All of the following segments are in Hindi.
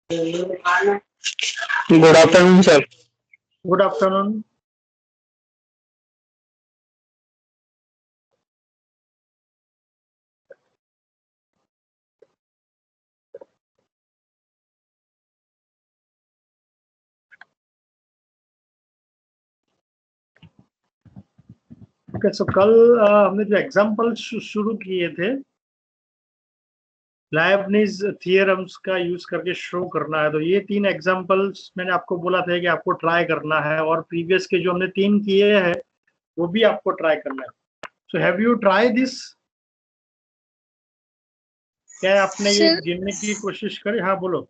Good afternoon, sir. Good afternoon. Okay, so कल हमने जो एग्जांपल शुरू किए थे, लाइबनिज थियरम्स का यूज करके शो करना है, तो ये 3 एग्जांपल्स मैंने आपको बोला था कि आपको ट्राई करना है, और प्रीवियस के जो हमने 3 किए हैं वो भी आपको ट्राई करना है। So have you try this? क्या आपने ये गिनने की कोशिश करी? हाँ बोलो।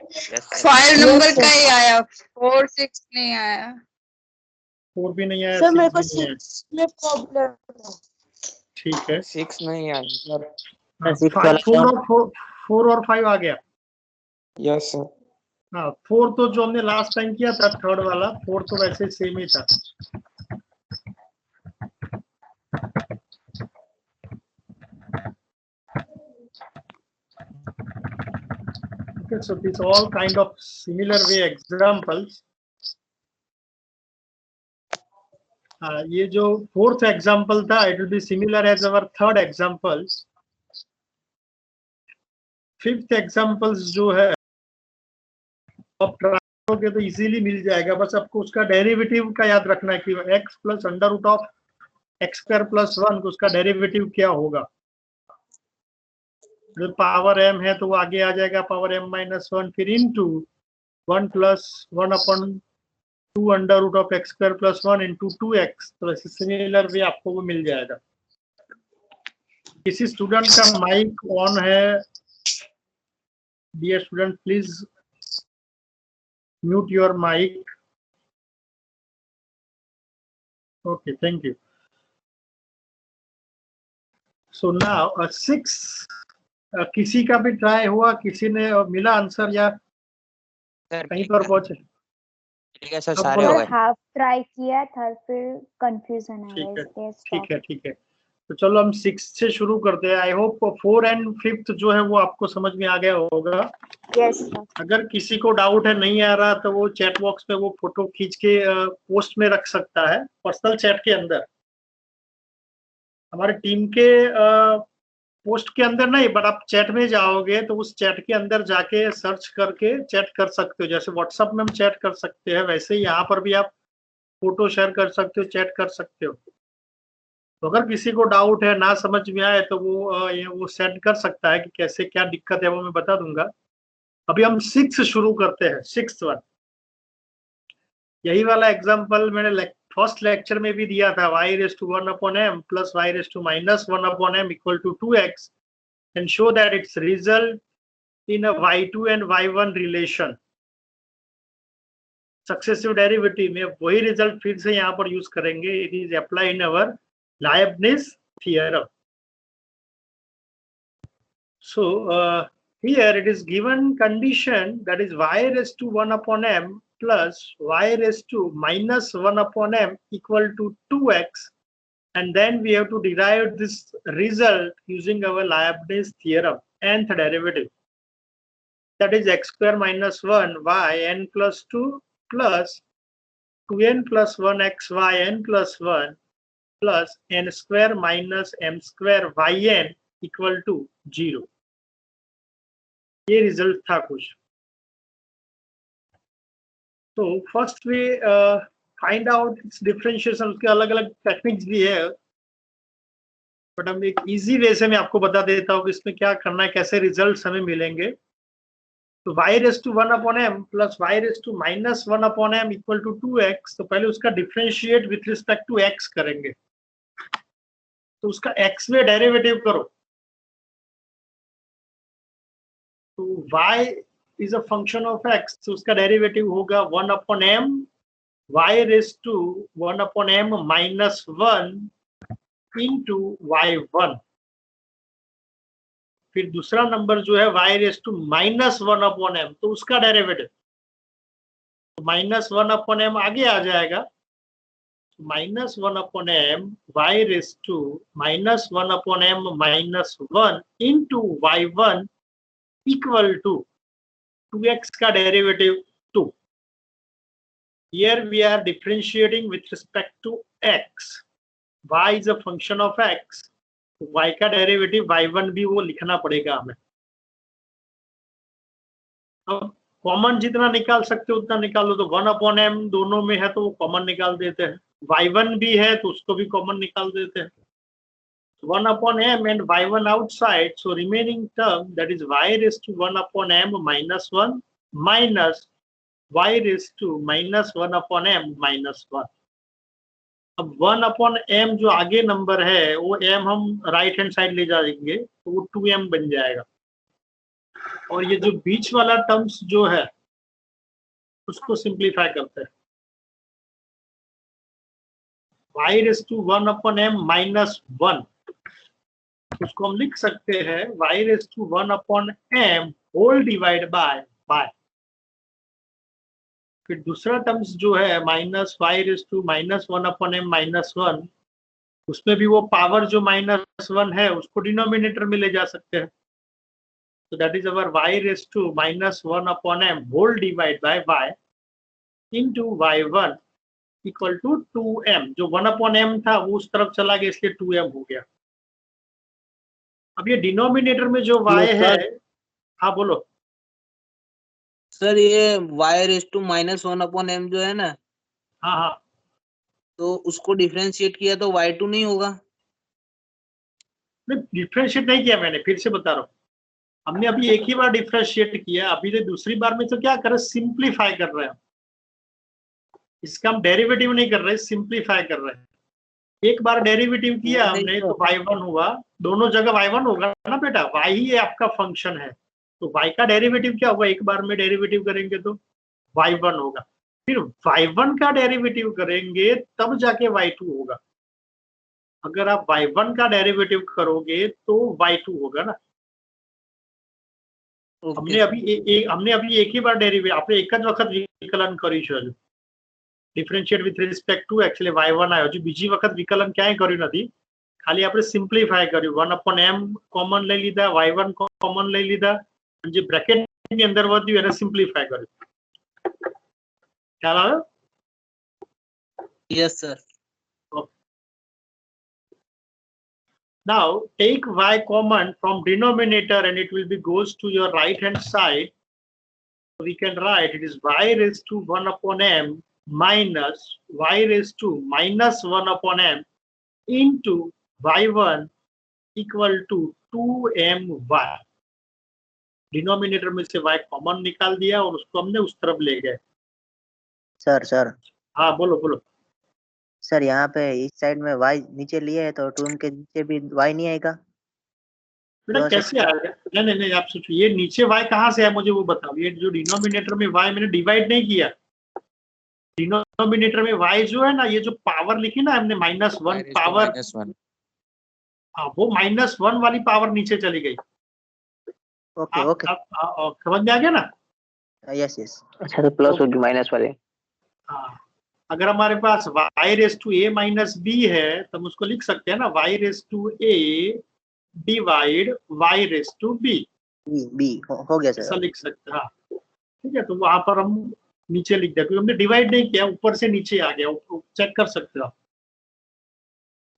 5 नंबर का ही आया, 4 6 नहीं आया। 4 भी नहीं आया, सर 6 मेरे को भी नहीं आया। 6 में प्रॉब्लम है। ठीक है, 6 नहीं आया सर। हाँ, 6 4 और 5 आ गया। Yes sir. हाँ, 4 तो जो हमने लास्ट टाइम किया था, थर्ड वाला 4 तो वैसे सेम ही था। Okay, so these all kind of similar way examples. ये जो फोर्थ एग्जाम्पल था, it will be similar as our third example. Fifth examples जो है आप ट्राई करोगे तो इजीली मिल जाएगा, बस आपको उसका डेरिवेटिव का याद रखना है कि x plus under root of x square plus 1, उसका डेरिवेटिव क्या होगा। जो पावर m है तो वो आगे आ जाएगा पावर m माइनस 1, फिर into 1 plus 1 upon 2 under root of x square plus 1 into 2x। तो ऐसे सिमिलर वे आपको वो मिल जाएगा। किसी स्टूडेंट का माइक ऑन है? Dear student, please mute your mic. Okay, thank you. So now 6 किसी का भी ट्राई हुआ, किसी ने मिला आंसर या कहीं पर पहुंचे? ठीक है सर, सारे हो गए। हाफ ट्राई किया था, फिर कंफ्यूजन आ ठीक है, गया। ठीक है, ठीक है। तो चलो हम 6 से शुरू करते हैं। आई होप 4 एंड 5th जो है वो आपको समझ में आ गया होगा। Yes sir. अगर किसी को डाउट है, नहीं आ रहा, तो वो चैट बॉक्स में वो फोटो खींच के पोस्ट में रख सकता है, पर्सनल चैट के अंदर। हमारे टीम के पोस्ट के अंदर नहीं, बट आप चैट में जाओगे तो उस चैट के अंदर जाके सर्च करके चैट कर सकते हो। जैसे व्हाट्सएप में हम चैट कर सकते हैं, वैसे ही यहाँ पर भी आप फोटो शेयर कर सकते हो, चैट कर सकते हो। तो अगर किसी को डाउट है, ना समझ में आए, तो वो सेंड कर सकता है कि कैसे क्या दिक्कत है, वो मैं बता दूंगा। अभी हम 6 शुरू करते हैं, 6th वन। यही वाला एग्जांपल मैंने फर्स्ट लेक्चर में भी दिया था। y raised to 1 upon m plus y raised to minus 1 upon m equal to 2x, and show that its result in a y2 and y1 relation। Successive derivative में वही रिजल्ट फिर से यहाँ पर यूज करेंगे। It is apply in our Leibniz theorem. So here it is given condition, that is y raised to 1 upon m plus y raised to minus 1 upon m equal to 2x, and then we have to derive this result using our Leibniz theorem, nth derivative, that is x square minus 1 y n plus 2 plus 2n plus 1 x y n plus 1 plus n square minus m square y n equal to 0। ये रिजल्ट था कुछ। तो first way find out it's differentiation. उसके अलग अलग टेक्निक्स भी है, बट हम एक इजी वे से मैं आपको बता देता हूँ कि इसमें क्या करना है, कैसे रिजल्ट्स हमें मिलेंगे। तो y raise to 1 upon m plus y raise to minus 1 upon m equal to 2x। तो पहले उसका differentiate with respect to x करेंगे। तो उसका x में डेरिवेटिव करो। तो y is a function of x, तो उसका डेरिवेटिव होगा 1 upon m y raise to 1 upon m minus 1 into y1। फिर दूसरा नंबर जो है y raise to minus 1 upon m, तो उसका डेरिवेटिव माइनस 1 अपॉन m आगे आ जाएगा। Minus 1 upon m y raise to minus 1 upon m minus 1 into y1 equal to 2x का derivative 2. Here we are differentiating with respect to x. y is a function of x. y का डेरिवेटिव y1 भी वो लिखना पड़ेगा हमें. अब कॉमन जितना निकाल सकते हो उतना निकालो. तो 1/m दोनों में है तो वो कॉमन निकाल देते हैं. y1 भी है तो उसको भी कॉमन निकाल देते हैं. 1/m and y1 outside, so remaining term, that is y raised to 1/m minus 1 minus y raised to minus 1/m minus 1. अब 1/m जो आगे नंबर है वो m हम राइट हैंड साइड ले जाएंगे तो वो 2m बन जाएगा. और ये जो बीच वाला टर्म्स जो है उसको सिंप्लीफाई करते हैं. y raised to 1/m minus 1, उसको हम लिख सकते हैं y raised to 1/m whole divide by y. फिर दूसरा टर्म्स जो है minus y raised to minus 1/m minus 1, उसमें भी वो पावर जो -1 है उसको डिनोमिनेटर में ले जा सकते हैं. So that is our y raised to minus 1/m whole divide by y into y1 equal to 2m. जो 1/m था वो उस तरफ चला गया इसलिए 2m हो गया. अब ये डिनोमिनेटर में जो y है, हाँ बोलो सर. ये y रेज टू -1/m जो है ना, हाँ हाँ तो उसको डिफरेंशिएट किया तो y2 नहीं होगा. डिफरेंशिएट नहीं किया मैंने, फिर से बता रहा हूँ. हमने अभी एक ही बार डिफरेंशिएट किया, अभी तो दूसरी बार में तो क्या कर रहे हैं, सिंप्लीफाई कर रहे हैं. इसका हम डेरिवेटिव नहीं कर रहे, सिंप्लीफाई कर रहे हैं. एक बार डेरिवेटिव किया हमने तो y1 हुआ, दोनों जगह y1 होगा ना बेटा. y ही आपका फंक्शन है तो y का डेरिवेटिव क्या होगा, एक बार में डेरिवेटिव करेंगे तो y1 होगा. फिर y1 का डेरिवेटिव करेंगे तब जाके y2 होगा. अगर आप y1 का डेरिवेटिव करोगे तो y2 होगा ना. हमने अभी एक ही बार डेरिवेटिव આપણે એક જ વખત વિકલન કરીશું. Differentiate with respect to actually y1 આવ્યો છે, બીજી વખત વિકલન ક્યાંય કર્યું નથી, ખાલી આપણે સિમ્પ્લિફાય કર્યું. 1/m કોમન લઈ લીધા, y1 કોમન લઈ લીધા, અને જે બ્રેકેટની અંદર વધ્યું એને સિમ્પ્લિફાય કર્યું. ખ્યાલ આવ્યો? Yes sir. Now take y common from denominator and it will be goes to your right hand side. We can write it is y raised to 1/m minus y raised to minus 1/m into y1 equal to 2my. Denominator में से y कॉमन निकाल दिया और उसको हमने उस तरफ ले गए. सर हाँ बोलो बोलो. सर यहाँ पे इस साइड में y नीचे लिए है तो 2m के नीचे भी y नहीं आएगा. बेटा कैसे आएगा? नहीं आप सोचो, ये नीचे y कहाँ से है मुझे वो बताओ. ये जो डिनोमिनेटर में y मैंने डिवाइड नहीं किया, डिनोमिनेटर में y जो है ना, ये जो पावर लिखी ना हमने -1 पावर, हाँ वो -1 वाली पावर नीचे चली गई. ओके ओके समझ में आ गया ना? यस. अच्छा तो प्लस होगी माइनस वाले. हाँ, अगर हमारे पास y raise to a minus b है तो हम उसको लिख सकते हैं ना y raise to a divide y raise to b. b हो गया सर. ऐसा लिख सकते हैं. हाँ ठीक है, तो वहां पर हम नीचे लिख दिया क्योंकि हमने डिवाइड नहीं किया, ऊपर से नीचे आ गया, चेक कर सकते हो.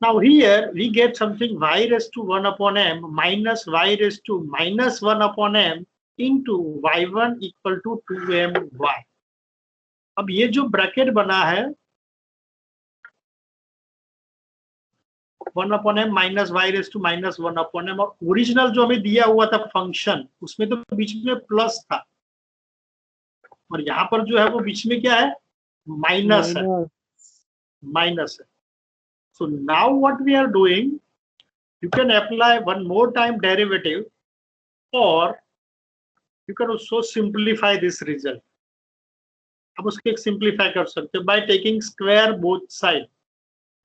Now here we get something y raised to 1/m minus y raised to minus 1/m into y1 equal to 2my. अब ये जो ब्रैकेट बना है 1/m minus y raised to minus 1/m, और ओरिजिनल जो हमें दिया हुआ था फंक्शन उसमें तो बीच में प्लस था और यहाँ पर जो है वो बीच में क्या है, माइनस है. So now what we are doing, you can apply one more time derivative or you can also simplify this result. अब उसको एक सिंप्लीफाई कर सकते हो by taking square both side.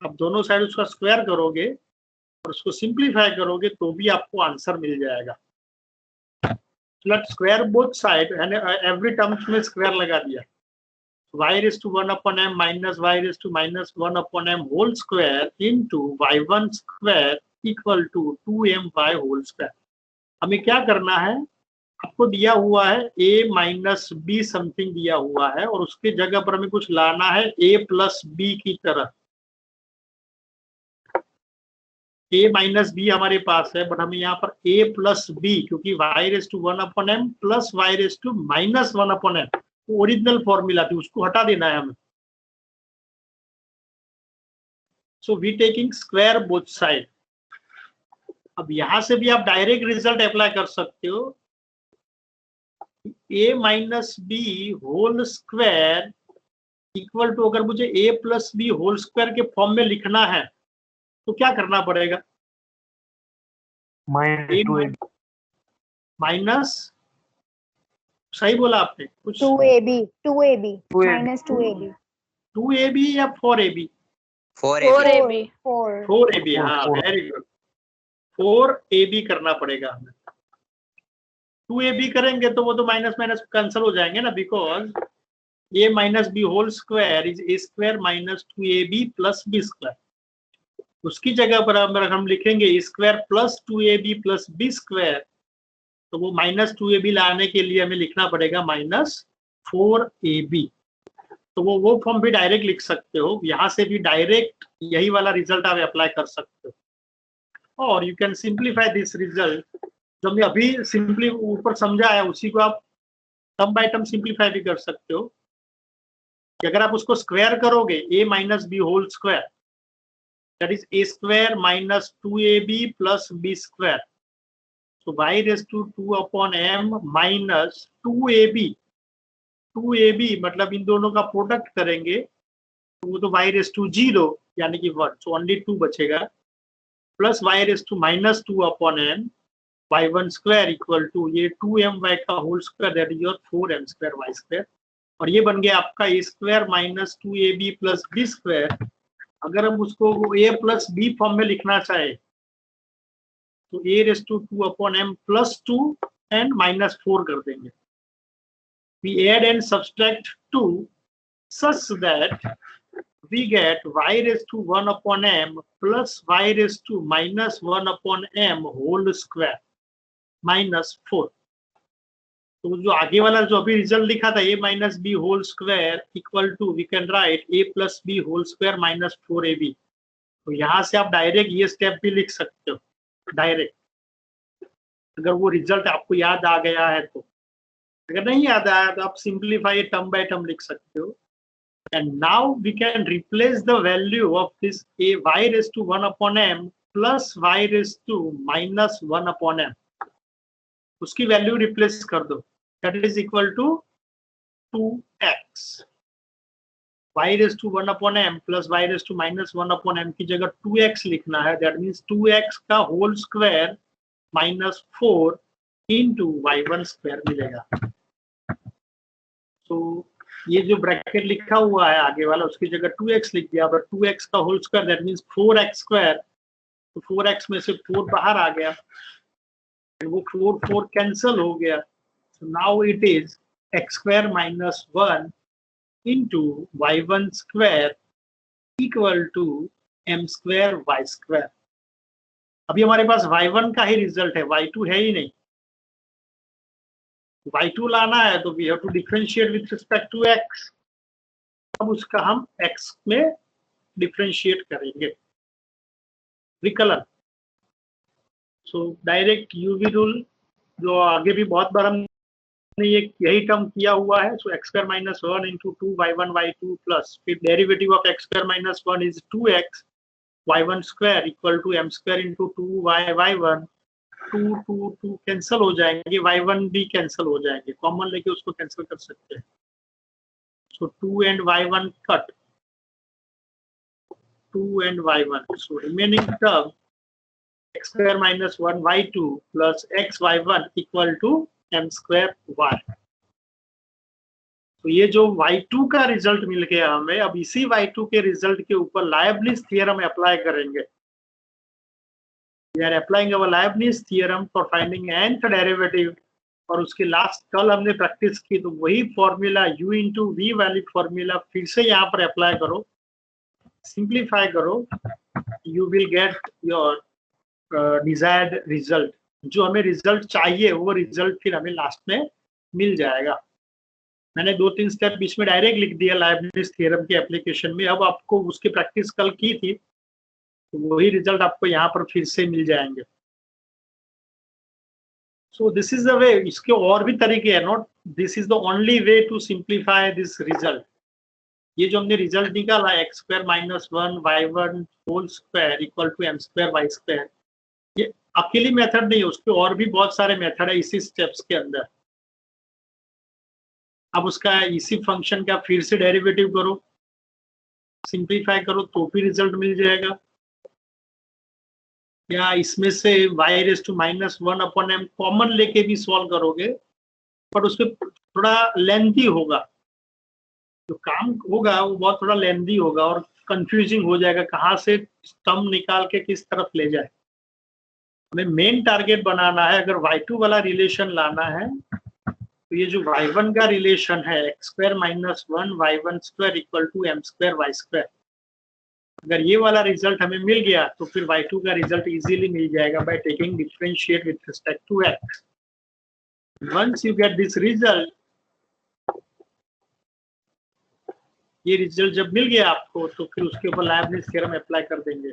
आप दोनों साइड उसका स्क्वायर करोगे और उसको सिंप्लीफाई करोगे तो भी आपको आंसर मिल जाएगा. Let's square both side and every terms में स्क्वायर लगा दिया. y raised to 1/m minus y raised to minus 1/m whole square into y1 square equal to 2my whole square. हमें क्या करना है, आपको दिया हुआ है a माइनस बी समथिंग दिया हुआ है और उसके जगह पर हमें कुछ लाना है a प्लस बी की तरह। a माइनस बी हमारे पास है, बट हमें यहाँ पर a प्लस बी, क्योंकि y raise to 1/m plus y raise to minus 1/m original formula थी, उसको हटा देना है हमें। So we taking square both side. अब यहां से भी आप डायरेक्ट रिजल्ट अप्लाई कर सकते हो। a minus b whole square equal to, अगर मुझे a plus b whole square के फॉर्म में लिखना है तो क्या करना पड़ेगा? माइनस, सही बोला आपने कुछ? 2ab minus 2ab 2ab या 4ab? 4ab 4ab, हाँ वेरी गुड, 4ab करना पड़ेगा हमें। 2ab करेंगे तो वो तो माइनस माइनस कैंसिल हो जाएंगे ना, because a minus b whole square is a square minus 2ab plus b square. उसकी जगह पर अगर हम लिखेंगे a square plus 2ab plus b square, तो वो माइनस 2ab लाने के लिए हमें लिखना पड़ेगा माइनस 4ab। तो वो फॉर्म भी डायरेक्ट लिख सकते हो, यहाँ से भी डायरेक्ट यही वाला रिजल्ट आप अप्लाई कर सकते हो। और you can simplify this result, जो हमने अभी सिंपली ऊपर समझा है उसी को आप टर्म बाय टर्म सिंप्लीफाई भी कर सकते हो। कि अगर आप उसको स्क्वायर करोगे a minus b whole square, that is a square minus 2ab plus b square, so y raise to 2/m minus 2ab मतलब इन दोनों का प्रोडक्ट करेंगे तो वो तो y रेज टू 0 यानी कि 1, सो ओनली 2 बचेगा, plus y raise to minus 2/m y1 square equal to ये 2my का whole square, that is your 4m square y square. और ये बन गया आपका a square minus 2ab plus b square. अगर हम उसको a प्लस b फॉर्म में लिखना चाहे तो a raise to 2/m plus 2 and minus 4 कर देंगे। We add and subtract 2 such that we get y raised to 1/m plus y raised to minus 1/m whole square minus 4। तो जो आगे वाला जो अभी रिजल्ट लिखा था a minus b whole square equal to, we can write a plus b whole square minus 4ab। तो यहाँ से आप डायरेक्ट ये स्टेप भी लिख सकते हो डायरेक्ट, अगर वो रिजल्ट आपको याद आ गया है तो। अगर नहीं याद आया तो आप सिंप्लीफाई टर्म बाय टर्म लिख सकते हो। And now we can replace the value of this a y raise to 1/m plus y raise to minus 1/m, उसकी वैल्यू रिप्लेस कर दो, that is equal to 2x। y raise to 1/m plus y raise to minus 1/m की जगह 2x लिखना है, दैट मीन्स 2x का whole square minus 4 into y1 square मिलेगा। तो ये जो ब्रैकेट लिखा हुआ है आगे वाला, उसकी जगह 2x लिख दिया, बट 2x का whole square that means 4x square, तो 4x में से 4 बाहर आ गया, वो 4 कैंसिल हो गया। So now it is x square minus 1 into y1 square equal to m square y square. अभी हमारे पास y1 का ही रिजल्ट है, y2 है ही नहीं। y2 लाना है तो we have to differentiate with respect to x। अब उसका हम x में डिफरेंशिएट करेंगे, विकलन। सो डायरेक्ट यूवी रूल, जो आगे भी बहुत बार हमने यही टर्म किया हुआ है। So x square minus 1 into 2 y1 y2 plus फिर derivative of x square minus 1 is 2x y1 square equal to m square into 2y y1। 2 cancel हो जाएंगे, y1 भी कैंसिल हो जाएंगे, कॉमन लेके उसको कैंसिल कर सकते हैं। So 2 and y1 cut, 2 and y1, so remaining term x square minus 1 y2 plus x y1 equal to m square y। तो ये जो y2 का रिजल्ट मिल गया हमें, अब इसी y2 के रिजल्ट के ऊपर लाइबनिट्ज थ्योरम अप्लाई करेंगे। We are applying our Leibniz theorem for finding nth derivative, और उसके लास्ट कल हमने प्रैक्टिस की, तो वही फॉर्मूला u इंटू वी वाली फॉर्मूला फिर से यहाँ पर अप्लाई करो, सिंप्लीफाई करो, you will get your desired result। जो हमें रिजल्ट चाहिए वो रिजल्ट फिर हमें लास्ट में मिल जाएगा। मैंने 2-3 स्टेप बीच में डायरेक्ट लिख दिया लाइबनिज थ्योरम के एप्लीकेशन में। अब आपको उसकी प्रैक्टिस कल की थी तो वही रिजल्ट आपको यहाँ पर फिर से मिल जाएंगे। So this is the way. इसके और भी तरीके हैं, not this is the only way to simplify this result. ये जो हमने रिजल्ट निकाला x² - 1 y1 whole square equal to m²y², ये अकेली मेथड नहीं है, उसके और भी बहुत सारे मेथड है इसी स्टेप्स के अंदर। अब उसका इसी फंक्शन का फिर से डेरिवेटिव करो, सिंप्लीफाई करो तो भी रिजल्ट मिल जाएगा। या इसमें से y⁻⁻1/m कॉमन लेके भी सॉल्व करोगे, पर उसके थोड़ा लेंथी होगा, जो काम होगा वो बहुत थोड़ा लेंथी होगा और कंफ्यूजिंग हो जाएगा, कहाँ से स्तंभ निकाल के किस तरफ ले जाए। हमें मेन टारगेट बनाना है। अगर y2 वाला रिलेशन लाना है तो ये जो y1 का रिलेशन है x² - 1 y1² equal to m²y², अगर ये वाला रिजल्ट हमें मिल गया तो फिर y2 का रिजल्ट इजीली मिल जाएगा by taking differentiate with respect to x। Once you get this result, ये रिजल्ट जब मिल गया आपको तो फिर उसके ऊपर लाइबनिज थ्योरम अप्लाई कर देंगे।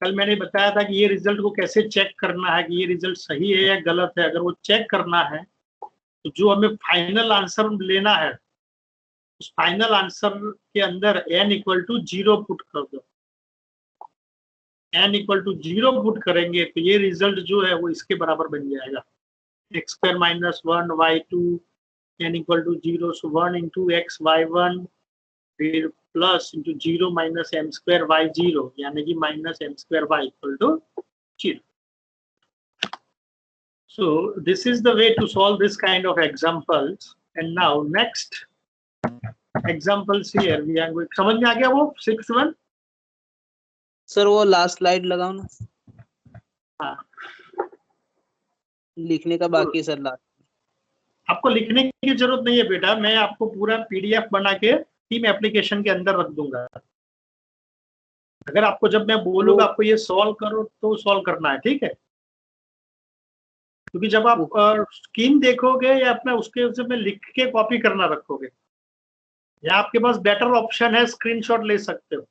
कल मैंने बताया था कि ये रिजल्ट को कैसे चेक करना है कि ये रिजल्ट सही है या गलत है। अगर वो चेक करना है तो जो हमें फाइनल आंसर लेना है उस फाइनल आंसर के अंदर n इक्वल टू 0 पुट कर दो। n इक्वल टू 0 पुट करेंगे तो ये रिजल्ट जो है वो इसके बराबर बन जाएगा, x² - 1 y2 n equal to 0, so 1 into x y1 फिर plus into 0 minus m² y0, यानी कि minus m² y equal to 0। So this is the way to solve this kind of examples. And now next examples here we are going, समझ में आ गया वो 6th one? सर वो लास्ट स्लाइड लगाओ ना, हाँ, लिखने का बाकी है सर लास्ट। आपको लिखने की जरूरत नहीं है बेटा, मैं आपको पूरा PDF बना के टीम एप्लीकेशन के अंदर रख दूंगा। अगर आपको जब मैं बोलूंगा आपको ये सॉल्व करो तो सॉल्व करना है, ठीक है? क्योंकि जब आप स्क्रीन देखोगे या अपना उसके में लिख के कॉपी करना रखोगे, या आपके पास बेटर ऑप्शन है स्क्रीनशॉट ले सकते हो।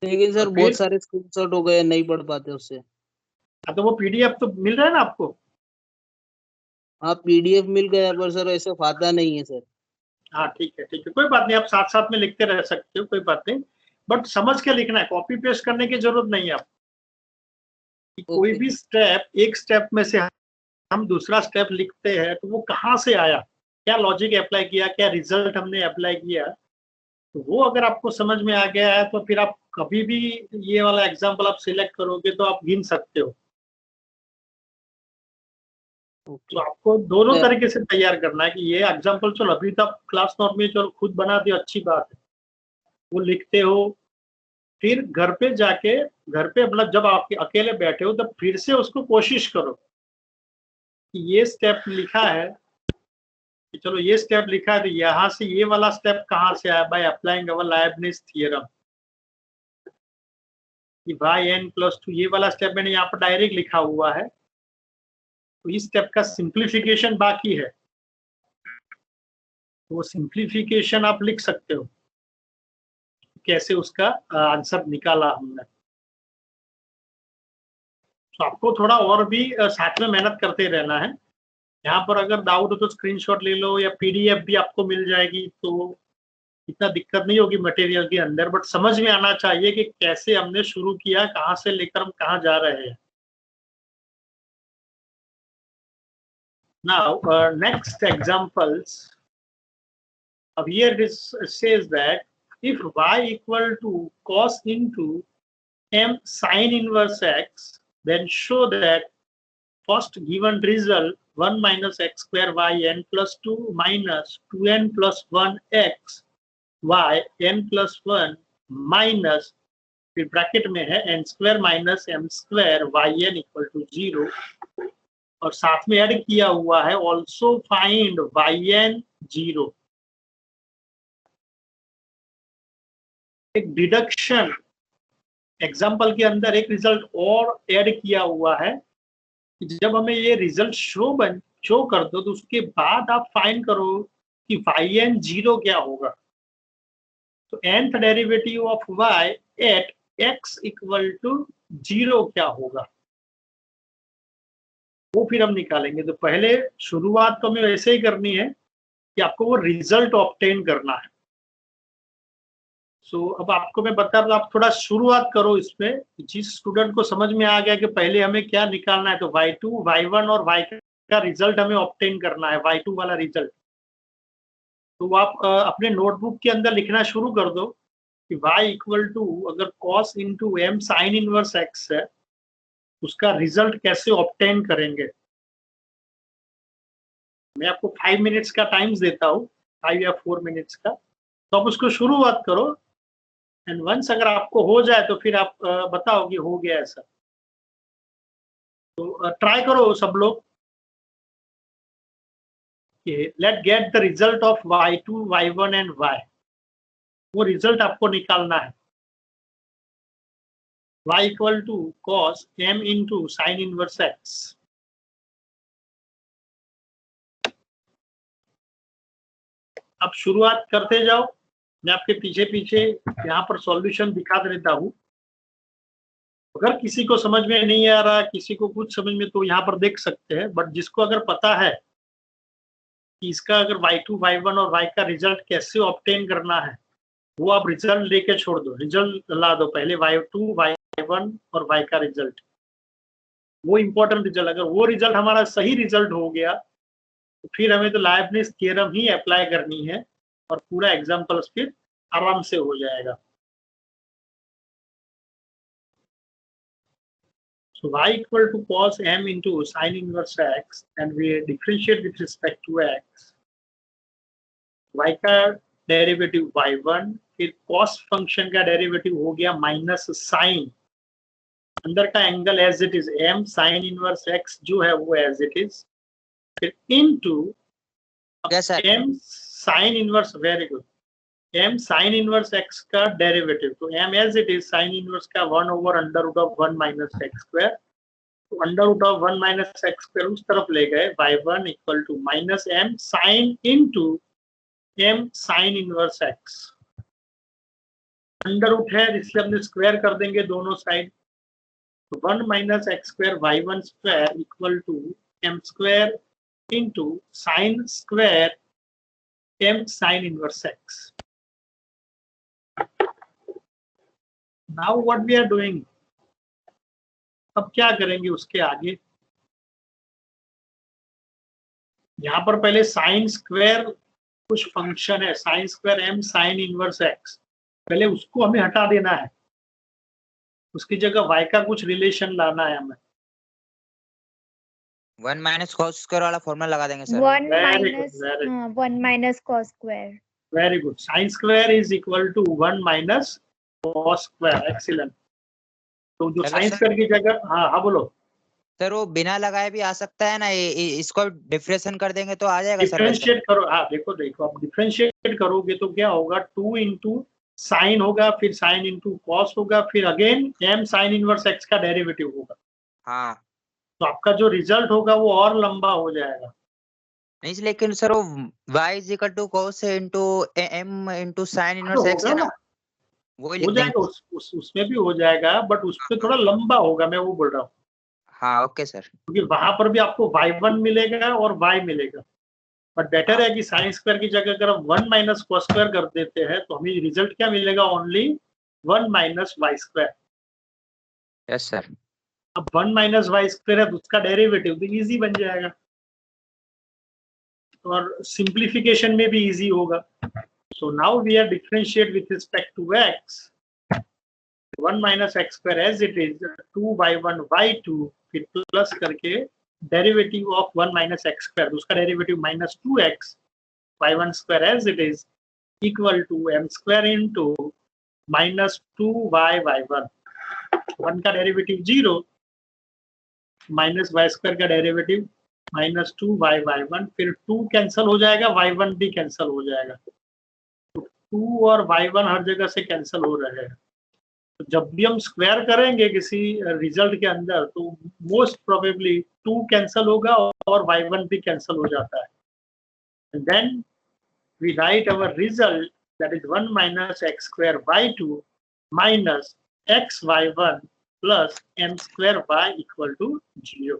लेकिन सर बहुत सारे स्क्रीनशॉट हो गए, नहीं पढ़ पाते उससे। तो वो PDF तो मिल रहा है ना आपको? हाँ PDF मिल गया पर सर ऐसा फायदा नहीं है सर। हाँ ठीक है, कोई बात नहीं, आप साथ साथ में लिखते रह सकते हो, कोई बात नहीं, बट समझ के लिखना है, कॉपी पेस्ट करने की जरूरत नहीं है आपको। कोई भी स्टेप, एक स्टेप में से हम दूसरा स्टेप लिखते हैं तो वो कहाँ से आया, क्या लॉजिक अप्लाई किया, क्या रिजल्ट हमने अप्लाई किया, तो वो अगर आपको समझ में आ गया है तो फिर आप कभी भी ये वाला एग्जांपल आप सिलेक्ट करोगे तो आप गिन सकते हो। तो आपको दोनों तरीके से तैयार करना है कि ये एग्जांपल चलो अभी तक क्लास नोट में चलो खुद बना दिया, अच्छी बात है, वो लिखते हो, फिर घर पे जाके, घर पे मतलब जब आप अकेले बैठे हो तब फिर से उसको कोशिश करो कि ये स्टेप लिखा है, कि चलो ये स्टेप लिखा है तो यहाँ से ये वाला स्टेप कहाँ से आया, by applying our Leibniz theorem कि yn+2, ये वाला स्टेप मैंने यहाँ पर डायरेक्ट लिखा हुआ है, तो इस स्टेप का सिंप्लीफिकेशन बाकी है, तो वो सिंप्लीफिकेशन आप लिख सकते हो कैसे उसका आंसर निकाला हमने। तो आपको थोड़ा और भी साथ में मेहनत करते रहना है। यहाँ पर अगर डाउट हो तो स्क्रीनशॉट ले लो या PDF भी आपको मिल जाएगी, तो इतना दिक्कत नहीं होगी मटेरियल के अंदर, बट समझ में आना चाहिए कि कैसे हमने शुरू किया, कहाँ से लेकर हम कहाँ जा रहे हैं। Now next examples, here it says that if y equal to cos into m sin inverse x, then show that first given result 1 minus x² y n plus 2 minus 2n plus 1 x y n plus 1 minus फिर ब्रैकेट में है n² minus m² y n equal to 0, और साथ में ऐड किया हुआ है ऑल्सो फाइंड yn 0। एक डिडक्शन एग्जाम्पल के अंदर एक रिजल्ट और ऐड किया हुआ है कि जब हमें ये रिजल्ट शो कर दो तो उसके बाद आप फाइंड करो कि yn 0 क्या होगा। तो nth derivative of y at x equal to 0 क्या होगा, वो फिर हम निकालेंगे। तो पहले शुरुआत तो हमें वैसे ही करनी है कि आपको वो रिजल्ट ऑब्टेन करना है। सो अब आपको मैं बता रहा हूँ, आप थोड़ा शुरुआत करो इसमें। जिस स्टूडेंट को समझ में आ गया कि पहले हमें क्या निकालना है, तो y2, y1 और y का रिजल्ट हमें ऑब्टेन करना है, y2 वाला रिजल्ट। तो आप अपने नोटबुक के अंदर लिखना शुरू कर दो कि y इक्वल टू अगर cos into m sine inverse x है, उसका रिजल्ट कैसे ऑब्टेन करेंगे। मैं आपको 5 मिनट्स का टाइम्स देता हूँ, 5 या 4 मिनट्स का, तो आप उसको शुरुआत करो। एंड वंस अगर आपको हो जाए तो फिर आप बताओ कि हो गया ऐसा। तो ट्राई करो सब लोग। Let get the result of y2, y1 and y। वो रिजल्ट आपको निकालना है। y equal to cos m into sine inverse x। अब शुरुआत करते जाओ, मैं आपके पीछे पीछे यहाँ पर सॉल्यूशन दिखा देता हूँ। अगर किसी को समझ में नहीं आ रहा, किसी को कुछ समझ में, तो यहाँ पर देख सकते हैं। बट जिसको अगर पता है कि इसका अगर y2, y1 और y का रिजल्ट कैसे ऑब्टेन करना है, वो आप रिजल्ट लेके छोड़ दो, रिजल्ट ला दो पहले, y2, y1 और y का रिजल्ट, वो इंपॉर्टेंट रिजल्ट। अगर वो रिजल्ट हमारा सही रिजल्ट हो गया तो फिर हमें तो लाइबनिट्ज थ्योरम ही अप्लाई करनी है और पूरा एग्जाम्पल्स फिर आराम से हो जाएगा। So y equal to cos m into sin inverse x and we differentiate with respect to x. y का डेरिवेटिव y1, फिर cos फंक्शन का डेरिवेटिव हो गया माइनस साइन, अंदर का angle as it is m, sine inverse x जो है वो एज इट इज, फिर into m sine inverse, very good, m sine inverse x का डेरिवेटिव। तो m as it is sine inverse का 1 over under root of 1 minus x square. तो under root of 1 minus x square उस तरफ ले गए, y1 equal to minus m sine into m sine inverse x। Under root है इसलिए हमने स्क्वायर कर देंगे दोनों साइड। तो 1 minus x square y1 square equal to m square into sine square m sine inverse x। Now what we are doing, अब क्या करेंगे उसके आगे। यहाँ पर पहले साइन स्क्वायर कुछ फंक्शन है, sine square m sine inverse x, पहले उसको हमें हटा देना है, उसकी जगह y का कुछ रिलेशन लाना है हमें। 1 माइनस cos स्क्वायर वाला फॉर्मूला लगा देंगे सर। 1 माइनस cos square. Very good, sine square is equal to 1 माइनस cos स्क्वायर, एक्सीलेंट। तो जो साइन स्क्वायर की जगह, हाँ बोलो सर, वो बिना लगाए भी आ सकता है ना, इसको डिफरेंशिएट कर देंगे तो आ जाएगा सर। डिफरेंशिएट करो, हाँ देखो आप डिफरेंशिएट करोगे तो क्या होगा, 2 इंटू साइन होगा, फिर साइन इंटू कॉस होगा, फिर again m sine inverse x का डेरिवेटिव होगा। हाँ, तो आपका जो रिजल्ट होगा वो और लंबा हो जाएगा। नहीं लेकिन सर वो y is equal to cos into m into sine inverse x है ना, वो ही हो लिख जाएगा, देंगे। उसमें भी हो जाएगा, बट उसमें थोड़ा लंबा होगा, मैं वो बोल रहा हूँ। हाँ ओके सर। क्योंकि वहां पर भी आपको y1 मिलेगा और y मिलेगा, बट बेटर है कि साइन स्क्वायर की जगह अगर हम 1 माइनस cos स्क्वायर कर देते हैं तो हमें रिजल्ट क्या मिलेगा, only 1 minus y square. Yes sir. अब 1 माइनस y स्क्वायर है तो उसका डेरिवेटिव तो इजी बन जाएगा और सिंप्लीफिकेशन में भी इजी होगा। So now we are differentiate with respect to x, 1 minus x square as it is, 2y1 y2, फिर प्लस करके derivative of 1 minus x square, उसका derivative minus 2x, y1 square as it is equal to m square into minus 2y y1, 1 का डेरिवेटिव 0 माइनस y स्क्वायर का डेरिवेटिव माइनस 2y y1, फिर 2 कैंसिल हो जाएगा, y1 भी कैंसिल हो जाएगा। तो 2 और y1 हर जगह से कैंसिल हो रहे हैं, तो जब भी हम स्क्वायर करेंगे किसी रिजल्ट के अंदर तो मोस्ट प्रोबेबली 2 कैंसिल होगा और y1 भी कैंसिल हो जाता है. And then we write our result, that is 1 minus x square y2 minus x y1 plus m square y equal to 0.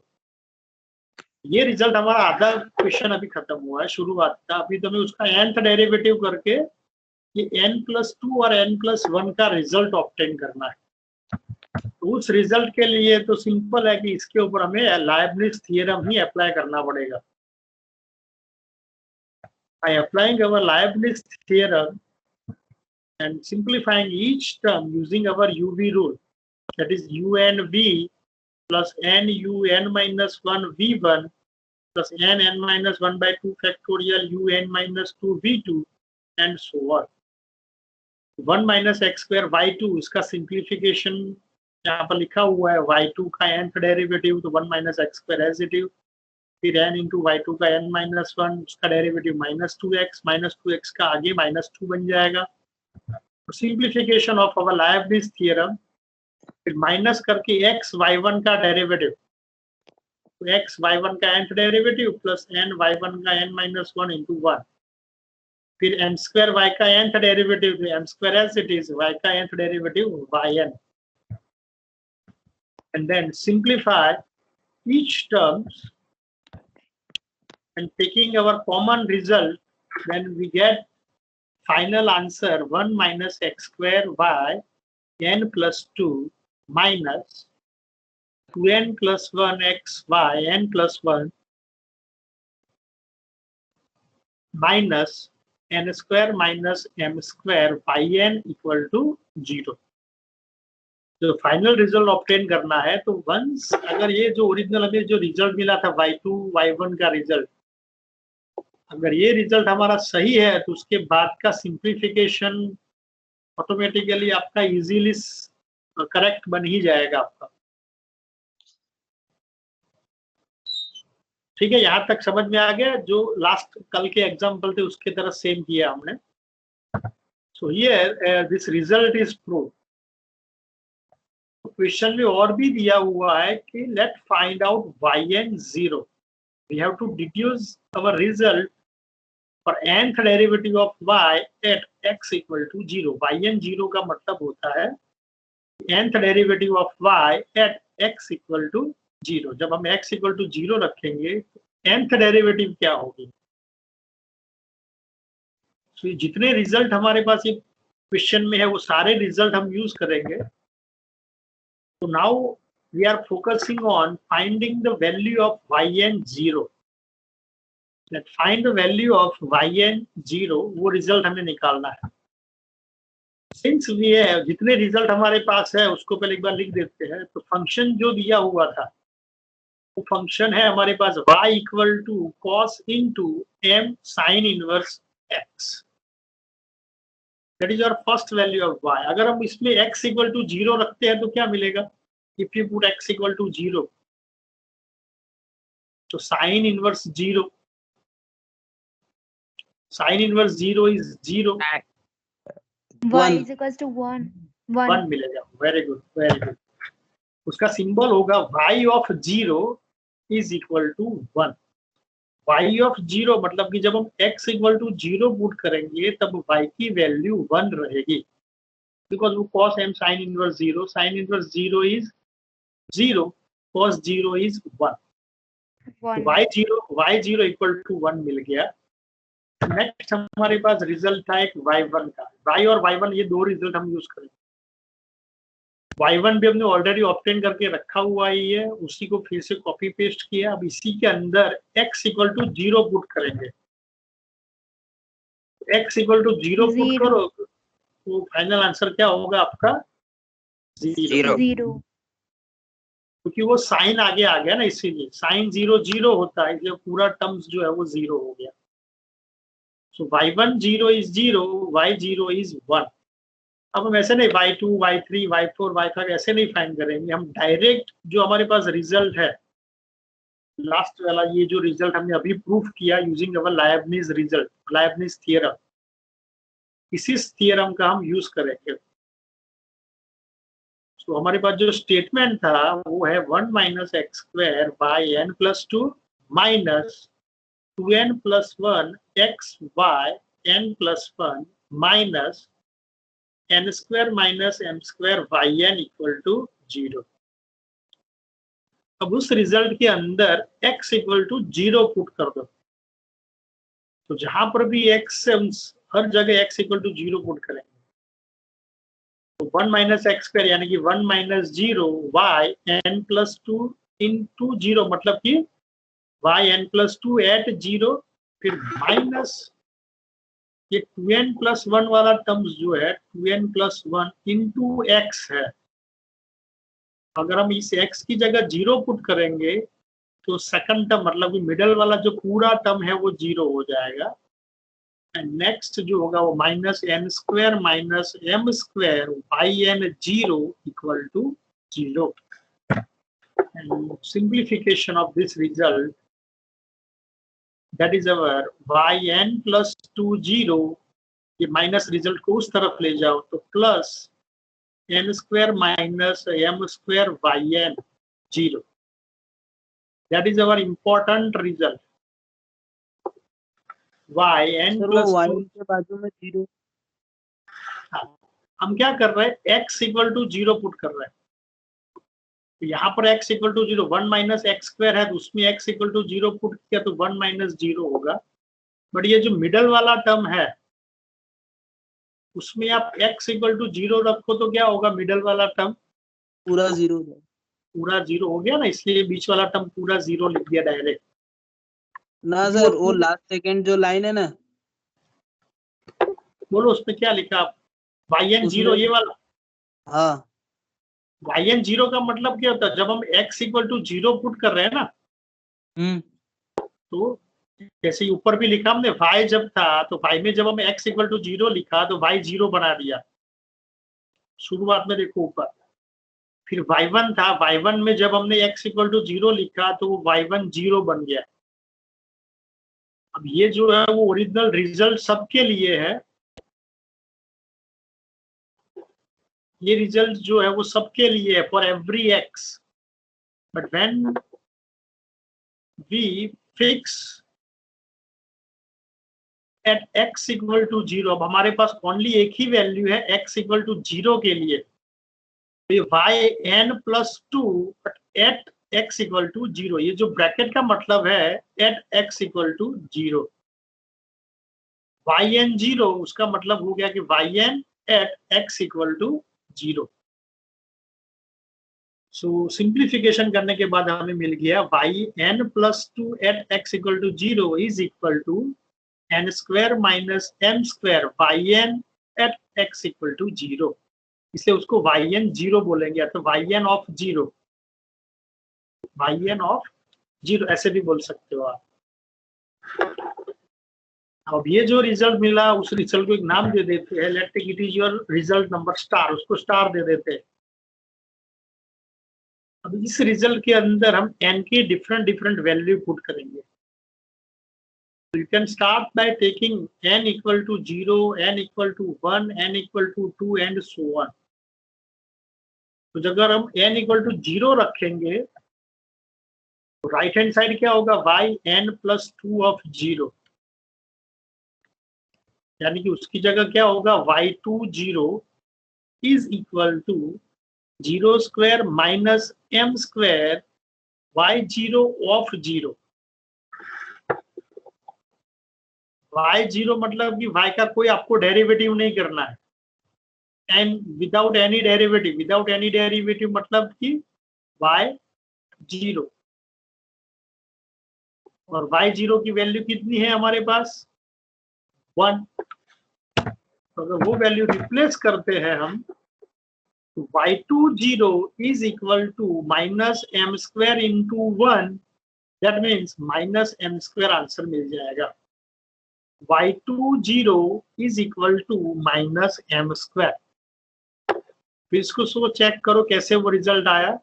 ये रिजल्ट हमारा आधा क्वेश्चन अभी खत्म हुआ है, शुरुआत था. अभी तो हमें उसका nth डेरिवेटिव करके ये n+2 और n+1 का रिजल्ट ऑब्टेन करना है. तो उस रिजल्ट के लिए तो सिंपल है कि इसके ऊपर हमें लाइबनिज थ्योरम ही अप्लाई करना पड़ेगा. By applying our Leibniz theorem and simplifying each term using our UV rule, that is UNV plus NUN minus 1 V1 plus NN minus 1 by 2 factorial UN minus 2 V2 and so on. 1 minus x square y2 इसका simplification यहाँ पर लिखा हुआ है. y2 का nth डेरिवेटिव तो 1 minus x square as it is. फिर n इंटू y2 का n-1 उसका डेरिवेटिव -2x का आगे -2 बन जाएगा. तो simplification of our Leibniz theorem, फिर माइनस करके x y1 का डेरिवेटिव, तो x y1 का nth derivative plus n y1 का n-1 इंटू 1, फिर n स्क्वायर y का nth derivative m square as it is, y का nth derivative yn, and then simplify each terms and taking our common result, then we get final answer 1 minus x square y n plus 2 minus 2n plus 1 x y n plus 1 minus n square minus m square yn equal to 0. जो फाइनल रिजल्ट ऑब्टेन करना है तो वंस अगर ये जो ओरिजिनल हमें जो रिजल्ट मिला था y2 y1 का रिजल्ट, अगर ये रिजल्ट हमारा सही है तो उसके बाद का सिंप्लीफिकेशन ऑटोमेटिकली आपका इजीली करेक्ट बन ही जाएगा आपका. ठीक है, यहाँ तक समझ में आ गया. जो लास्ट कल के एग्जांपल थे उसके तरह सेम किया हमने. So here this result is prove. Question में और भी दिया हुआ है कि let find out yn 0. We have to deduce our result for nth derivative of y at x equal to 0. yn 0 का मतलब होता है nth derivative of y at x equal to 0. जब हम x equal to 0 रखेंगे तो nth डेरिवेटिव क्या होगी. तो जितने रिजल्ट हमारे पास ये क्वेश्चन में है वो सारे रिजल्ट हम यूज करेंगे. तो now we are focusing on finding the value of yn 0. Let's find the value of yn 0. वो रिजल्ट हमें निकालना है. सिंस we have जितने रिजल्ट हमारे पास है उसको पहले एक बार लिख देते हैं. तो फंक्शन जो दिया हुआ था वो फंक्शन है हमारे पास y equal to cos into m sin inverse x. That is our first value of y. अगर हम इसमें x इक्वल टू 0 रखते हैं तो क्या मिलेगा. If you put x equal to 0 तो sin inverse 0, sin inverse 0 is 0. y is equals to 1 मिलेगा. Very good, very good. उसका सिंबल होगा y of 0 is equal to 1. y of 0 मतलब कि जब हम x इक्वल टू 0 पुट करेंगे तब y की वैल्यू 1 रहेगी, बिकॉज वो cos m sin inverse 0, sin inverse 0 is 0, cos 0 is 1. y0 equal to 1 मिल गया. नेक्स्ट हमारे पास रिजल्ट था एक y1 का. y और y1 ये दो रिजल्ट हम यूज करेंगे. y1 भी हमने ऑलरेडी ऑब्टेन करके रखा हुआ ही है, उसी को फिर से कॉपी पेस्ट किया. अब इसी के अंदर x इक्वल टू 0 पुट करेंगे. x इक्वल टू 0 पुट करो तो फाइनल आंसर क्या होगा आपका 0. क्योंकि वो साइन आगे आ गया ना, इसीलिए साइन 0 0 होता है, इसलिए पूरा टर्म्स जो है वो 0 हो गया. So y1 0 is 0, y0 is 1. अब हम ऐसे नहीं y2, y3, y4, y5 ऐसे नहीं फाइंड करेंगे. हम डायरेक्ट जो हमारे पास रिजल्ट है लास्ट वाला, ये जो रिजल्ट हमने अभी प्रूफ किया using our Leibniz result, Leibniz theorem, इसी थ्योरम का हम यूज करेंगे. तो हमारे पास जो स्टेटमेंट था वो है 1 minus x square by n plus two minus 2n plus 1 x y n plus 1 minus n square minus M square y n equal to 0। अब उस रिजल्ट के अंदर x इक्वल टू 0 पुट कर दो। तो जहां पर भी x से हर जगह x इक्वल टू 0 पुट करेंगे। तो 1 माइनस एक्स स्क्वायर यानी कि 1 minus 0 y n plus 2 into 0 मतलब कि वाई एन प्लस 2 एट 0 फिर माइनस ये 2n प्लस 1 वाला टर्म्स जो है 2n प्लस 1 इंटू एक्स है। अगर हम इस x की जगह 0 पुट करेंगे तो सेकंड टर्म मतलब कि मिडल वाला जो पूरा टर्म है वो 0 हो जाएगा। एंड नेक्स्ट जो होगा वो minus n square minus M square y n 0 equal to 0। And simplification of this result that is our y n plus 2 0। ये माइनस रिजल्ट को उस तरफ ले जाओ तो plus n square minus m square yn 0. That is our important result. yn sir plus वो y 2। के बाजू में 0। हम क्या कर रहे हैं x इक्वल टू 0 पुट कर रहे हैं। तो यहाँ पर x equal to 0 1 minus x square है तो उसमें x इक्वल टू 0 पुट किया तो 1 माइनस 0 होगा। बट ये जो मिडल वाला टर्म है उसमें आप x इक्वल टू 0 रखो तो क्या होगा मिडल वाला टर्म पूरा 0। पूरा 0 हो गया ना, इसलिए बीच वाला टर्म पूरा 0 लिख दिया डायरेक्ट ना सर वो लास्ट सेकंड जो लाइन है ना बोलो उसमें क्या लिखा आप yn 0 ये वाला। हाँ yn 0 का मतलब क्या होता है जब हम x इक्वल टू 0 पुट कर रहे हैं ना तो जैसे ऊपर भी लिखा हमने y जब था तो y में जब हम x इक्वल टू 0 लिखा तो y 0 बना दिया शुरुआत में। देखो ऊपर फिर y1 था y1 में जब हमने x इक्वल टू 0 लिखा तो वो y1 0 बन गया। अब ये जो है वो ओरिजिनल रिजल्ट सबके लिए है। ये रिजल्ट जो है वो सबके लिए है for every x। But when we fix at x equal to 0, अब हमारे पास ओनली एक ही वैल्यू है x इक्वल टू 0 के लिए y n plus 2 at x equal to 0। ये जो ब्रैकेट का मतलब है at x equal to 0 y n 0 उसका मतलब हो गया कि y n at x equal to 0। So simplification करने के बाद हमें मिल गया y n plus 2 at x equal to 0 is equal to n square minus m square y n at x equal to 0। इसलिए उसको yn 0 बोलेंगे तो yn ऑफ 0 yn ऑफ 0 ऐसे भी बोल सकते हो आप। अब ये जो रिजल्ट मिला उस रिजल्ट को एक नाम दे देते हैं। Let take it is your result number star, उसको स्टार दे देते हैं। अब इस रिजल्ट के अंदर हम n की डिफरेंट वैल्यू पुट करेंगे। You can start by taking n equal to 0, n equal to 1, n equal to 2 and so on. तो अगर हम n equal to 0 रखेंगे तो राइट हैंड साइड क्या होगा y n plus 2 of 0, यानी कि उसकी जगह क्या होगा y2 0 is equal to 0 square minus m square y0 of 0। y0 मतलब कि y का कोई आपको डेरिवेटिव नहीं करना है एंड विदाउट एनी डेरिवेटिव मतलब कि y0 और y0 की वैल्यू कितनी है हमारे पास 1। तो अगर वो वैल्यू रिप्लेस करते हैं हम तो y2 0 is equal to minus M square into 1, that means minus M square answer मिल जाएगा। y2 0 is equal to minus M square. फिर इसको चेक करो कैसे वो रिजल्ट आया।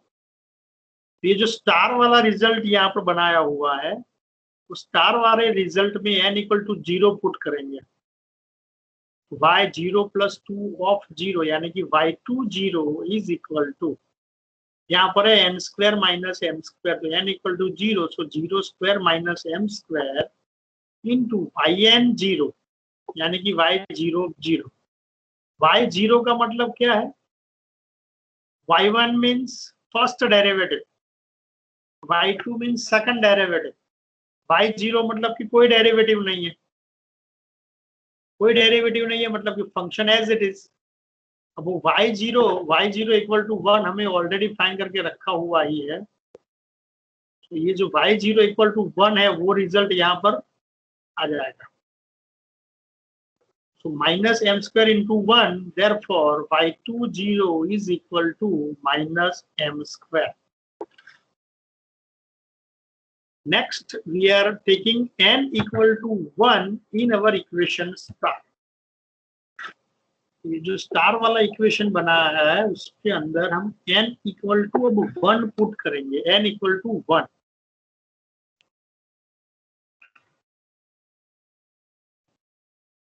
ये जो स्टार वाला रिजल्ट यहाँ पर बनाया हुआ है उस स्टार वाले रिजल्ट में n इक्वल टू 0 पुट करेंगे y0 प्लस 2 ऑफ 0 यानी कि y20 इज इक्वल टू, यहाँ पर है n square minus m square, तो n equal to 0, so 0 square minus m square into yn0 यानी कि y0 y0 का मतलब क्या है, y1 means first derivative, y2 means second derivative, y0 मतलब कि कोई डेरिवेटिव नहीं है, कोई डेरिवेटिव नहीं है मतलब कि फंक्शन एज इट इज। अब वो y0 इक्वल टू 1 हमें ऑलरेडी फाइंड करके रखा हुआ ही है, तो ये जो y0 इक्वल टू 1 है वो रिजल्ट यहाँ पर आ जाएगा। So minus m square into 1, therefore y20 is equal to minus m square. Next, we are taking n equal to 1 in our equation star. ये जो स्टार वाला इक्वेशन बनाया है उसके अंदर हम n इक्वल टू अब 1 पुट करेंगे, n इक्वल टू 1।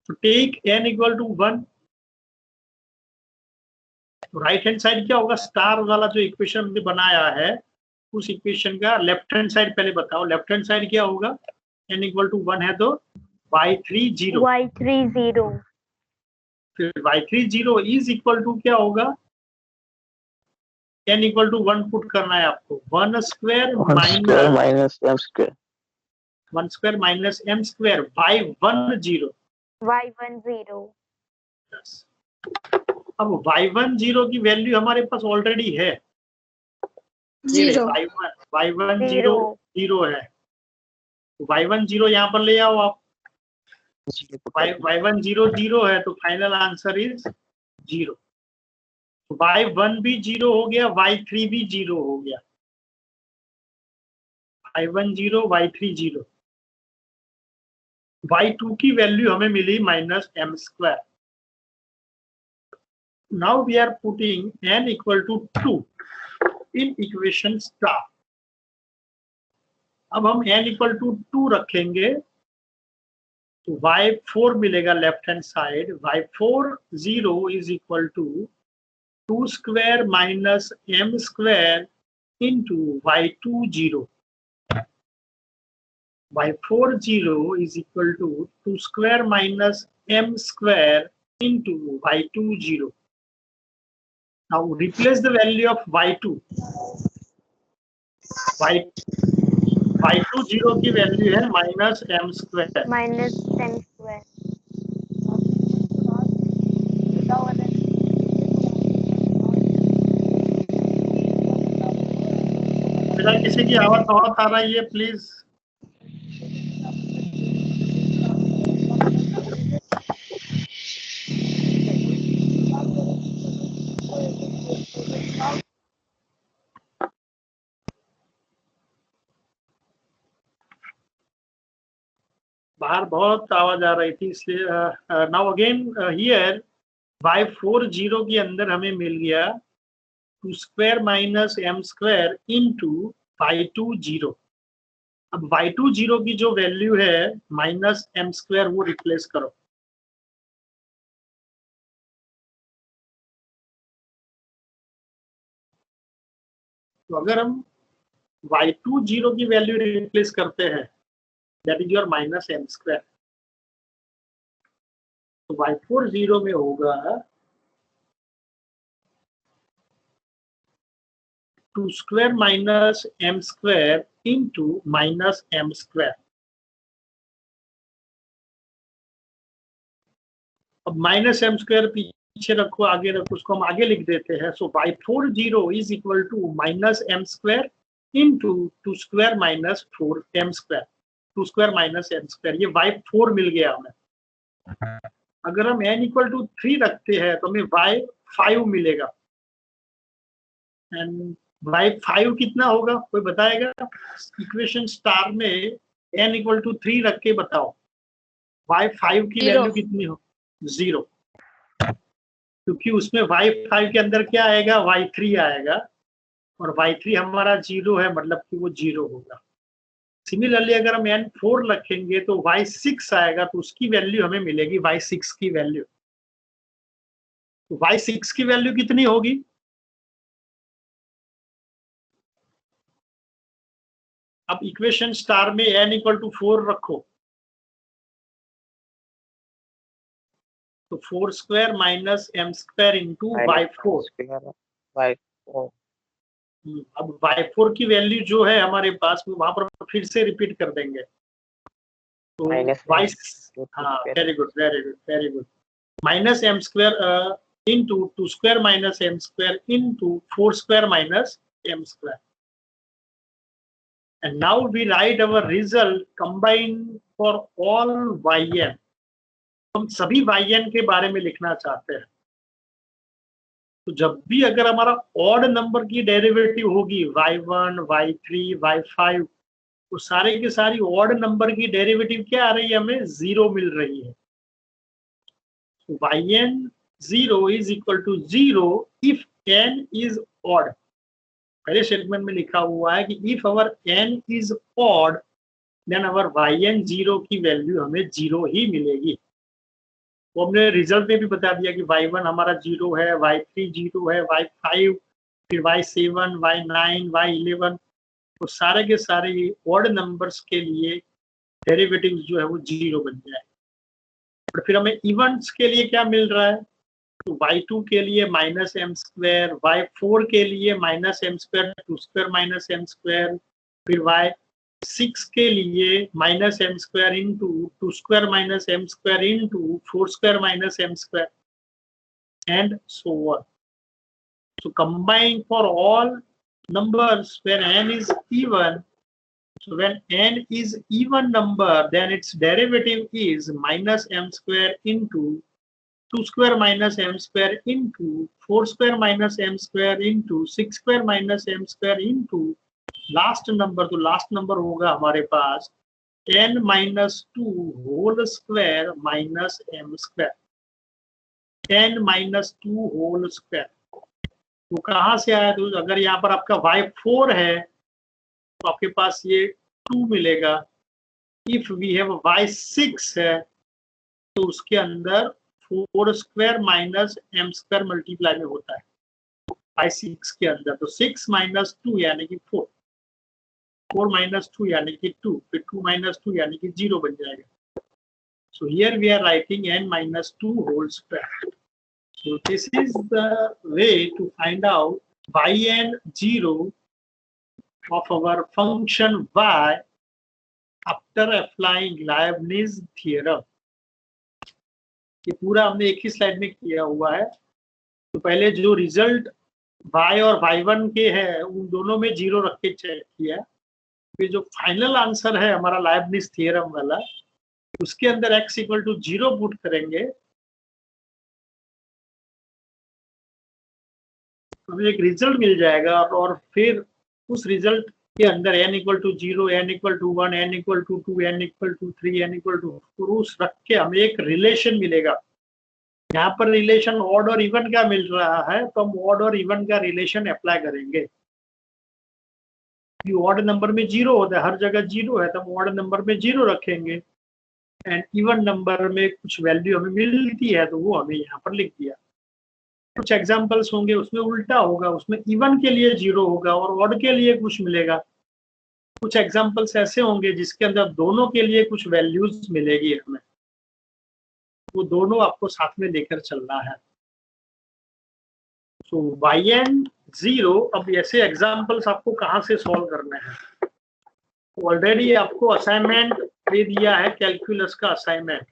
तो take n equal to 1, right hand side क्या होगा, स्टार वाला जो इक्वेशन हमने बनाया है उस इक्वेशन का लेफ्ट हैंड साइड पहले बताओ, लेफ्ट हैंड साइड क्या होगा, n इक्वल टू 1 है तो y30, फिर y30 इज इक्वल टू क्या होगा, n इक्वल टू 1 पुट करना है आपको, 1 square minus m square, 1 square minus m square y10। Yes. अब y10 की वैल्यू हमारे पास ऑलरेडी है, जीरो। y10 0 है, y10 यहाँ पर ले आओ आप, y10 0 है तो फाइनल आंसर इज 0। y1 भी 0 हो गया, y3 भी 0 हो गया, y10 y3 0, y2 की वैल्यू हमें मिली minus m square. Now we are putting n equal to 2 in equation star। अब हम n इक्वल टू 2 रखेंगे तो y4 मिलेगा left hand side, y40 is equal to 2 square minus m square into y20, y40 is equal to 2 square minus m square into y20। Now replace the value of y2, y20 की वैल्यू है माइनस m स्क्वायर, फिलहाल किसी की आवाज बहुत आ रही है प्लीज। बाहर बहुत आवाज आ रही थी इसलिए। नाउ अगेन हियर y40 के अंदर हमें मिल गया 2 square minus m square into y20। अब y20 की जो वैल्यू है माइनस m स्क्वायर वो रिप्लेस करो, तो अगर हम y20 की वैल्यू रिप्लेस करते हैं that is your minus m square, तो y40 में होगा 2 square minus m square into minus m square. अब माइनस m स्क्वायर पीछे रखो, आगे रखो, उसको हम आगे लिख देते हैं। So y40 is equal to minus m square into 2 square minus 4m square, 2 square minus m square, ये y4 मिल गया हमें। अगर हम n इक्वल टू 3 रखते हैं तो हमें y5 मिलेगा, एंड y5 कितना होगा कोई बताएगा, इक्वेशन स्टार में n इक्वल टू 3 रख के बताओ y5 की वैल्यू कितनी हो, 0, क्योंकि उसमें y5 के अंदर क्या आएगा, y3 आएगा, और y3 हमारा 0 है मतलब कि वो 0 होगा। सिमिलरली अगर हम n4 रखेंगे तो y6 आएगा, तो उसकी वैल्यू हमें मिलेगी y6 की वैल्यू, तो y6 की वैल्यू कितनी होगी? अब इक्वेशन स्टार में n इक्वल टू 4 रखो, तो 4 square minus m square into y4। y4 अब y4 की वैल्यू जो है हमारे पास में वहां पर फिर से रिपीट कर देंगे, तो माइनस y, हाँ very good very good very good, minus m square into 2 square minus m square into 4 square minus m square. And now we write our result combined for all yn। हम सभी yn के बारे में लिखना चाहते हैं। तो जब भी अगर हमारा ऑड नंबर की डेरिवेटिव होगी y1, y3, y5, तो सारे के सारी ऑड नंबर की डेरिवेटिव क्या आ रही है? हमें 0 मिल रही है। तो yn 0 is equal to 0 if n is odd। पहले स्टेटमेंट में लिखा हुआ है कि if our n is odd then our yn 0 की वैल्यू हमें 0 ही मिलेगी। तो हमने रिजल्ट में भी बता दिया कि y1 हमारा 0 है, y3 0 है, y5, फिर y7, y9, y11, तो सारे के सारे ऑड नंबर्स के लिए डेरिवेटिव जो है वो 0 बन जाए। और फिर हमें इवेंट्स के लिए क्या मिल रहा है? तो y2 के लिए माइनस m स्क्वायर, y4 के लिए minus m square, 2 square minus m square, फिर y6 के लिए minus m square into 2 square minus m square into 4 square minus m square, and so on. So combine for all numbers when n is even. So when n is even number, then its derivative is minus m square into 2 square minus m square into 4 square minus m square into 6 square minus m square into last number. तो लास्ट नंबर होगा हमारे पास n minus 2 whole square minus m square, n minus 2 whole square. तो कहाँ से आया? तो अगर यहाँ पर आपका y4 है तो आपके पास ये 2 मिलेगा। इफ वी हैव y6 है तो उसके अंदर 4 square minus m square multiply में होता है y6 के अंदर। तो 6 माइनस 2 यानी कि 4, 4 माइनस 2 यानी कि 2, फिर 2 माइनस 2 यानी कि 0 बन जाएगा। So here we are writing n minus 2 whole square. So this is the way to find out yn0 of our function y after applying Leibniz theorem. ये पूरा हमने एक ही स्लाइड में किया हुआ है। तो पहले जो रिजल्ट y और y1 के हैं उन दोनों में 0 रख के चेक किया। फिर जो फाइनल आंसर है हमारा लाइबनिज थ्योरम वाला, उसके अंदर x इक्वल टू 0 पुट करेंगे, हमें एक रिजल्ट मिल जाएगा। और फिर उस रिजल्ट के अंदर n equal to 0, n equal to 1, n equal to 2, n equal to 3, n equal to 4 रख के हमें एक रिलेशन मिलेगा। यहाँ पर रिलेशन ऑड और इवन का मिल रहा है तो हम ऑड और इवन का रिलेशन अप्लाई करेंगे। ऑड नंबर में 0 होता है, हर जगह 0 है तो हम ऑड नंबर में 0 रखेंगे, एंड इवन नंबर में कुछ वैल्यू हमें मिलती है तो वो हमें यहाँ पर लिख दिया। कुछ एग्जांपल्स होंगे उसमें उल्टा होगा, उसमें इवन के लिए 0 होगा और ऑड के लिए कुछ मिलेगा। कुछ एग्जांपल्स ऐसे होंगे जिसके अंदर दोनों के लिए कुछ वैल्यूज मिलेगी हमें, वो दोनों आपको साथ में लेकर चलना है। सो yn0, अब ऐसे एग्जांपल्स आपको कहाँ से सॉल्व करने हैं? ऑलरेडी आपको असाइनमेंट दे दिया है, कैलकुलस का असाइनमेंट।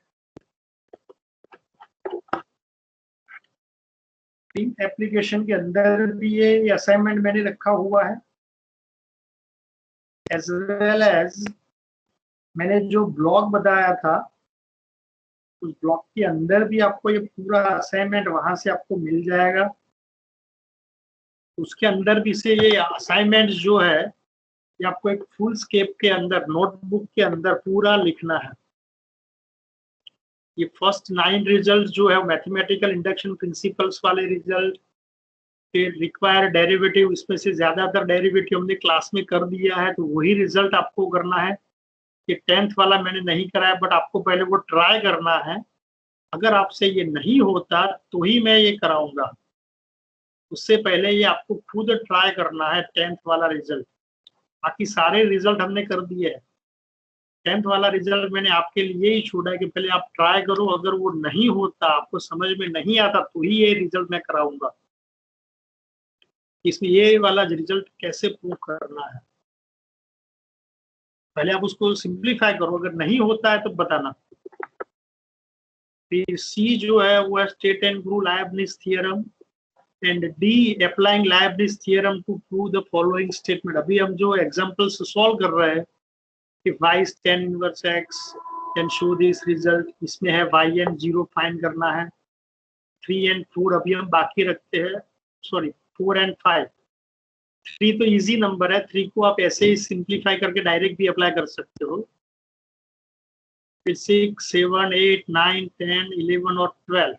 एप्लीकेशन के अंदर भी ये असाइनमेंट मैंने रखा हुआ है, एज वेल एज मैंने जो ब्लॉग बताया था उस ब्लॉग के अंदर भी आपको ये पूरा असाइनमेंट वहां से आपको मिल जाएगा। उसके अंदर भी से ये असाइनमेंट जो है ये आपको एक फुल स्केप के अंदर नोटबुक के अंदर पूरा लिखना है। ये फर्स्ट 9 रिजल्ट जो है मैथमेटिकल इंडक्शन प्रिंसिपल्स वाले रिजल्ट, फिर रिक्वायर्ड डेरिवेटिव, इसमें से ज्यादातर डेरिवेटिव हमने क्लास में कर दिया है तो वही रिजल्ट आपको करना है। ये 10th वाला मैंने नहीं कराया बट आपको पहले वो ट्राई करना है। अगर आपसे ये नहीं होता तो ही मैं ये कराऊंगा, उससे पहले ये आपको खुद ट्राई करना है 10th वाला रिजल्ट। बाकी सारे रिजल्ट हमने कर दिए हैं, 10th वाला रिजल्ट मैंने आपके लिए ही छोड़ा है कि पहले आप ट्राई करो, अगर वो नहीं होता, आपको समझ में नहीं आता, तो ही ये रिजल्ट मैं कराऊंगा। इसमें ये वाला रिजल्ट कैसे प्रूव करना है, पहले आप उसको सिंप्लीफाई करो, अगर नहीं होता है तो बताना। फिर सी जो है वो है state and prove Leibniz theorem, and the applying Leibniz theorem to prove the following statement. अभी हम जो एग्जांपल से सॉल्व कर रहे हैं कि y is tan inverse x can show this result, इसमें है y and 0 फाइंड करना है। 3 and 4 अभी हम बाकी रखते हैं, सॉरी 4 and 5। 3 तो इजी नंबर है, 3 को आप ऐसे ही सिंप्लीफाई करके डायरेक्ट भी अप्लाई कर सकते हो। फिर 6, 7, 8, 9, 10, 11 और 12,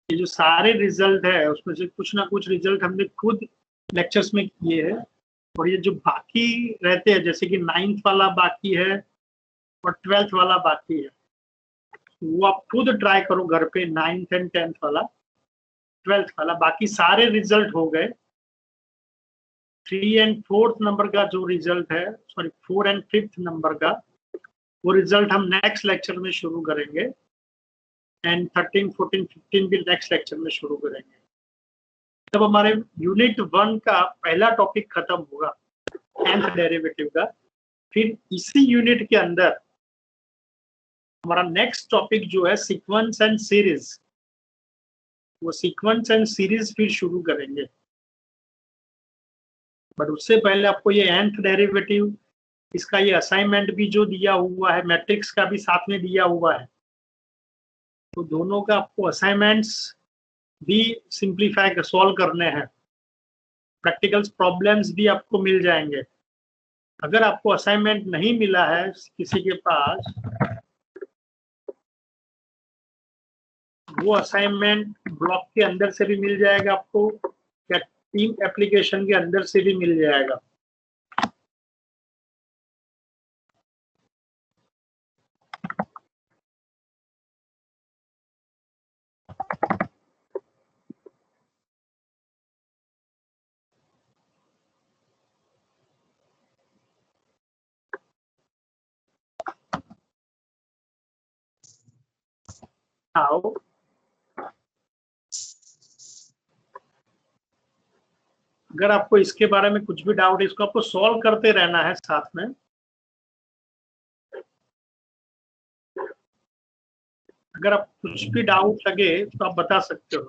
ये जो सारे रिजल्ट है उसमें से कुछ ना कुछ रिजल्ट हमने खुद लेक्चर्स में किए हैं, और ये जो बाकी रहते हैं जैसे कि 9th वाला बाकी है और 12th वाला बाकी है, वो आप खुद ट्राई करो घर पे, 9th and 10th वाला, 12th वाला। बाकी सारे रिजल्ट हो गए। 3 and 4th नंबर का जो रिजल्ट है, सॉरी 4 and 5th नंबर का, वो रिजल्ट हम नेक्स्ट लेक्चर में शुरू करेंगे, एंड 13, 14, 15 भी नेक्स्ट लेक्चर में शुरू करेंगे। तब हमारे यूनिट 1 का पहला टॉपिक खत्म होगा, nth डेरिवेटिव का। फिर इसी यूनिट के अंदर हमारा नेक्स्ट टॉपिक जो है सीक्वेंस एंड सीरीज, वो सीक्वेंस एंड सीरीज फिर शुरू करेंगे। बट उससे पहले आपको ये nth डेरिवेटिव, इसका ये असाइनमेंट भी जो दिया हुआ है, मैट्रिक्स का भी साथ में दिया हुआ है, तो दोनों का आपको असाइनमेंट्स भी सिंप्लीफाई सॉल्व करने हैं। प्रैक्टिकल्स प्रॉब्लम्स भी आपको मिल जाएंगे। अगर आपको असाइनमेंट नहीं मिला है किसी के पास, वो असाइनमेंट ब्लॉक के अंदर से भी मिल जाएगा आपको, या टीम एप्लीकेशन के अंदर से भी मिल जाएगा। आओ, अगर आपको इसके बारे में कुछ भी डाउट है, इसको आपको सॉल्व करते रहना है साथ में। अगर आप कुछ भी डाउट लगे तो आप बता सकते हो।